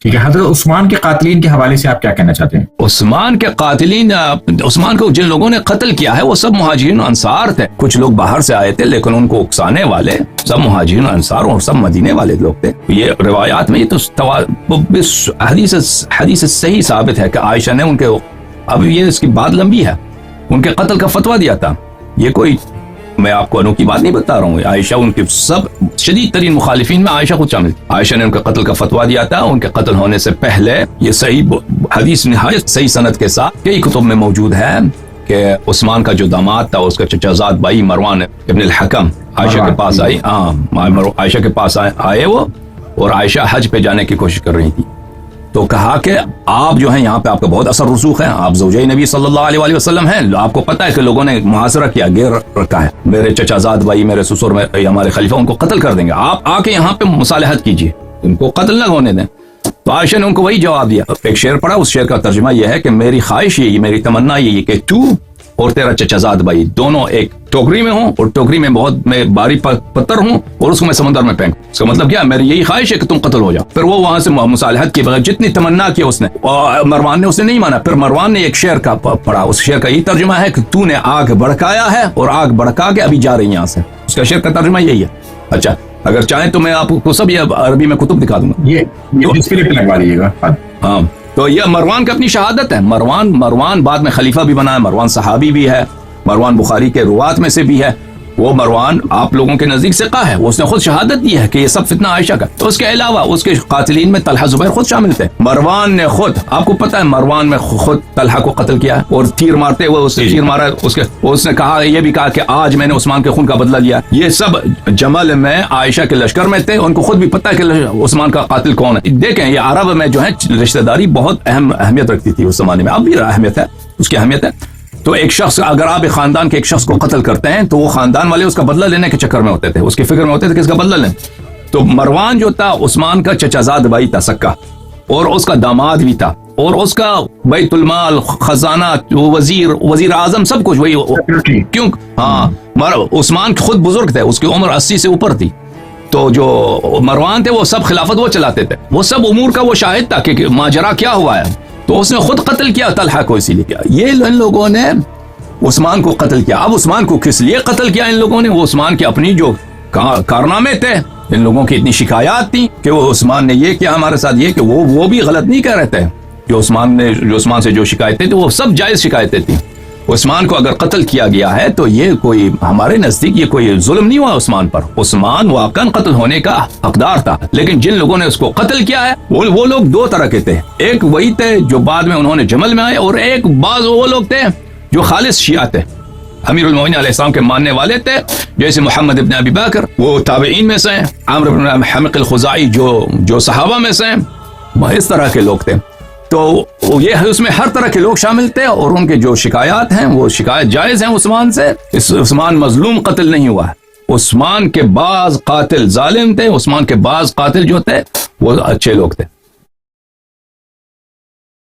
ठीक है, हजरत उस्मान के कातिलीन के हवाले से आप क्या कहना चाहते हैं? उस्मान के कातिलीन, उस्मान को जिन लोगों ने कत्ल किया है वो सब मुहाजिरीन अंसार थे। कुछ लोग बाहर से आए थे लेकिन उनको उकसाने वाले सब मुहाजिरीन अंसार और सब मदीने वाले लोग थे। ये रिवायात में ये तो हदीस सही साबित है कि आयशा ने उनके, अब ये इसकी बात लंबी है, उनके कत्ल का फतवा दिया था। ये कोई मैं आपको अनोखी बात नहीं बता रहा हूँ। आयशा उनके सब शदीद तरीन मुखालिफिन में आयशा खुद शामिल थी। आयशा ने उनके कत्ल का फतवा दिया था। उनके कत्ल होने से पहले ये सही हदीस निहायत सही सनद के साथ कई कुतुब में मौजूद है कि उस्मान का जो दामाद था उसका चचाजाद भाई मरवान इब्न अल-हकम आयशा के पास आई। आयशा के पास आए वो, और आयशा हज पे जाने की कोशिश कर रही थी। तो कहा कि आप जो हैं यहाँ पे आपका बहुत असर रसूख है, आप ज़ौजे नबी सल्लल्लाहु अलैहि वसल्लम हैं, आपको पता है कि लोगों ने मुहासरा किया, घेर रखा है, मेरे चचाजाद भाई, मेरे ससुर में हमारे खलीफा उनको कत्ल कर देंगे, आप आके यहाँ पे मुसालहत कीजिए, उनको कत्ल न होने दें। तो आयशा ने उनको वही जवाब दिया। एक शेर पढ़ा, उस शेर का तर्जुमा यह है कि मेरी ख्वाहिश यही, मेरी तमन्ना यही कि तू और तेरा चचाजाद भाई दोनों एक टोकरी में हो, और टोकरी में बहुत मैं बारी पत्थर हूँ और उसको मैं समंदर में फेंक। उसका मतलब क्या, मेरी यही ख्वाहिश है कि तुम कत्ल हो जाओ। फिर वो वहां से मुसालहत के बगैर जितनी तमन्ना की उसने, और मरवान ने उसने नहीं माना। फिर मरवान ने एक शेर का पढ़ा, उस शेर का यही तर्जुमा है कि तूने आग भड़काया है और आग भड़का के अभी जा रही है यहाँ से। उसका शेर का तर्जुमा यही है। अच्छा, अगर चाहें तो मैं आपको सब ये अरबी में कुतुब दिखा दूंगा, ये डिस्प्ले पे लगवा दीजिएगा। हाँ, तो यह मरवान की अपनी शहादत है। मरवान बाद में खलीफा भी बना है, मरवान सहाबी भी है, मरवान बुखारी के रुवात में से भी है। वो मरवान आप लोगों के नजदीक से कहा है, उसने खुद शहादत दी है कि ये सब फितना आयशा का। तो उसके अलावा उसके कातिलीन में तलहा जुबैर खुद शामिल थे। मरवान ने खुद, आपको पता है, मरवान में खुद तलहा को कत्ल किया और तीर मारते हुए उसने तीर मारा। उसने कहा, ये भी कहा कि आज मैंने उस्मान के खून का बदला लिया। ये सब जमल में आयशा के लश्कर में थे, उनको खुद भी पता है कि उस्मान का कातिल कौन है। देखें, ये अरब में जो है रिश्तेदारी बहुत अहमियत रखती थी उस जमाने में, अब भी अहमियत है, उसकी अहमियत है। तो एक शख्स, अगर आप एक खानदान के एक शख्स को कत्ल करते हैं तो वो खानदान वाले उसका बदला लेने के चक्कर में होते थे, उसकी फिक्र में होते थे कि इसका बदला लें। तो मरवान जो था उस्मान का चचाजाद भाई था सक्का, और उसका दामाद भी था, और उसका बैतुल-माल, खजाना, वजीर आजम, सब कुछ वही। क्यों? हाँ, उस्मान खुद बुजुर्ग थे, उसकी उम्र 80 से ऊपर थी। तो जो मरवान थे वो सब खिलाफत वो चलाते थे, वो सब उमूर का वो शाहिद था कि माजरा क्या हुआ है। तो उसने खुद कत्ल किया तलहा को, इसीलिए किया। ये इन लोगों ने उस्मान को कत्ल किया। अब उस्मान को किस लिए कत्ल किया इन लोगों ने? वो उस्मान की अपनी जो कारनामे थे, इन लोगों की इतनी शिकायत थी कि वो उस्मान ने ये किया हमारे साथ, ये कि वो भी गलत नहीं कह रहे थे। जो उस्मान से जो शिकायतें थी वो सब जायज शिकायतें थी। उस्मान को अगर कत्ल किया गया है तो ये कोई, हमारे नजदीक ये कोई जुल्म नहीं हुआ उस्मान पर। उस्मान वाकई कत्ल होने का हकदार था, लेकिन जिन लोगों ने उसको कत्ल किया है वो लोग दो तरह के थे। एक वही थे जो बाद में उन्होंने जमल में आए, और एक बाज वो लोग थे जो खालिस शिया थे, अमीरुल मोमिनीन अलैहिस्सलाम के मानने वाले थे, जैसे मोहम्मद इब्न अबी बकर, वो ताबईन में से हैं, आमर इब्न हमिक अल-खुज़ाई जो सहाबा में से हैं, इस तरह के लोग थे। तो ये उसमें हर तरह के लोग शामिल थे, और उनके जो शिकायत हैं वो शिकायत जायज हैं उस्मान से। उस्मान मजलूम कत्ल नहीं हुआ है। उस्मान के बाज कातिल जालिम थे, उस्मान के बाज कातिल जो थे वो अच्छे लोग थे।